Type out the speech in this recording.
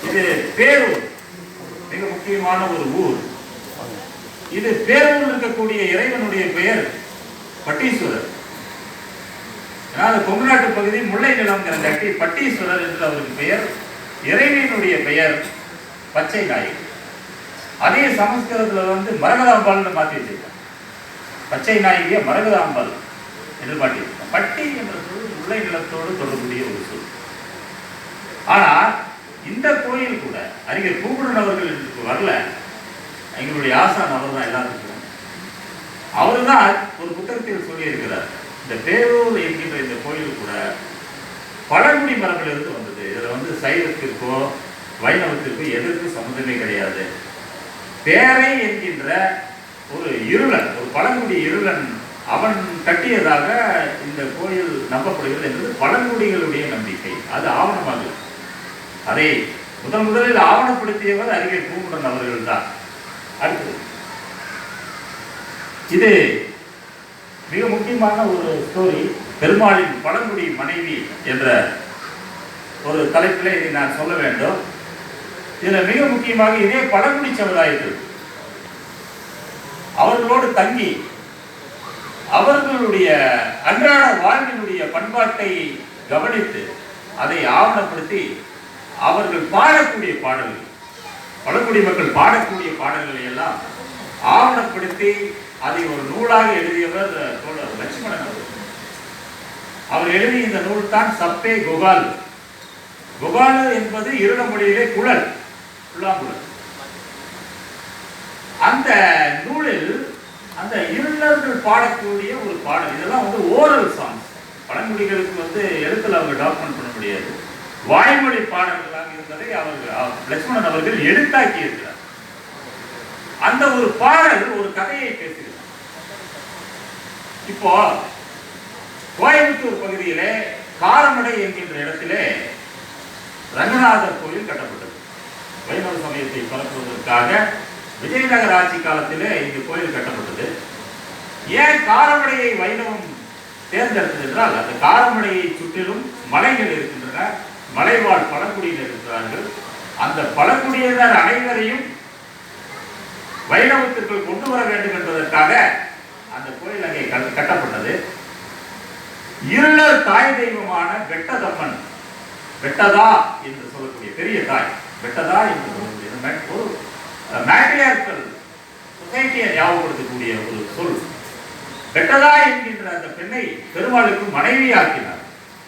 இது பேரூர், மிக முக்கியமான ஒரு ஊர். இது பேரூரில் இருக்கக்கூடிய இறைவனுடைய பெயர் பட்டீஸ்வரர். கொங்கு நாட்டு பகுதி முல்லை நிலம்ங்கிறங்காட்டி பட்டீஸ்வரர் என்று அவருக்கு பெயர். இறைவனுடைய பெயர் பச்சை நாயகி. அதே சமஸ்கிருதத்தில் மரகதாம்பாள்னு மாற்றி வச்சிருக்காங்க. பச்சை நாயகிய மரகதாம்பாள் என்று மாற்றி வச்சிருக்காங்க. பட்டி என்ற சொல் முல்லை நிலத்தோடு தொடர்புடைய ஒரு சொல். ஆனா இந்த கோயில் கூட அறிஞர் பூங்குடன் அவர்கள் வரல, எங்களுடைய ஆசான் அவர் தான் எல்லாத்துக்கும். அவர் தான் ஒரு புத்தகத்தில் சொல்லி இருக்கிறார், இந்த பேரூர் என்கின்ற இந்த கோயில் கூட பழங்குடி மரபிலிருந்து வந்தது. இதுல சைவத்திற்கோ வைணவத்திற்கோ எதற்கும் சம்மந்தமே கிடையாது. பேரை என்கின்ற ஒரு இருளன், ஒரு பழங்குடி இருளன் அவன் கட்டியதாக இந்த கோயில் நம்பப்படுகிறது என்பது பழங்குடிகளுடைய நம்பிக்கை. அது ஆவணமாக, அதை முதலில் ஆவணப்படுத்தியவர் அறிஞர் பூங்குடன் அவர்கள் தான். அடுத்தது இது மிக முக்கியமான ஒரு ஸ்டோரி. பெருமாளின் பழங்குடி மனைவி என்ற ஒரு தலைப்பில் இதை நான் சொல்ல வேண்டும். இதுல மிக முக்கியமாக இதே பழங்குடி சமுதாயத்தில் அவர்களோடு தங்கி அவர்களுடைய அன்றாட வாழ்வினுடைய பண்பாட்டை கவனித்து அதை ஆவணப்படுத்தி அவர்கள் பாடக்கூடிய பாடல்கள், பழங்குடி மக்கள் பாடக்கூடிய பாடல்களை எல்லாம் ஆவணப்படுத்தி அதை ஒரு நூலாக எழுதியவர் தோழர் லட்சுமணன் அவர்கள். அவர் எழுதிய இந்த நூல் தான் சப்பே குகால். குகாலு என்பது இருட மொழியிலே குழல், புல்லாங்குழல். அந்த நூலில் அந்த இருளர்கள் பாடக்கூடிய ஒரு பாடல். இதெல்லாம் ஓரல் சாங்ஸ். பழங்குடிகளுக்கு எழுத்துல அவங்க டாக்குமெண்ட் பண்ண முடியாது. வாய்மொழி பாடல்களாக இருந்ததை லட்சுமணன் அவர்கள் எழுத்தாக்கி இருக்கிறார். அந்த ஒரு பாடல் ஒரு கதையை பேசுகிறார். இப்போ கோயம்புத்தூர் பகுதியிலே காரமடை என்கின்ற இடத்திலே ரங்கநாதர் கோயில் கட்டப்பட்டது. வைணவ சமயத்தை பரப்புவதற்காக விஜயநகர ஆட்சி காலத்திலே இந்த கோயில் கட்டப்பட்டது. ஏன் காரமடையை வைணவம் தேர்ந்தெடுத்தது என்றால், அந்த காரமடையை சுற்றிலும் மலைகள் இருக்கின்றன, மலைவாழ் பழங்குடியினர் இருக்கிறார்கள். அந்த பழங்குடியினர் அனைவரையும் வைணவத்திற்குள் கொண்டு வர வேண்டும் என்பதற்காக அந்த கோயில் அங்கே கட்டப்பட்டது. இருளர் தாய் தெய்வமான வெட்டதம்மன், வெட்டதா என்று சொல்லக்கூடிய பெரிய தாய், வெட்டதா என்று சொல்லக்கூடிய ஒரு மேட்ரியார்கல் சொசைட்டியை ஞாபகப்படுத்தக்கூடிய ஒரு சொல். வெட்டதா என்கின்ற அந்த பெண்ணை பெருமாளுக்கு மனைவி ஆக்கினார்.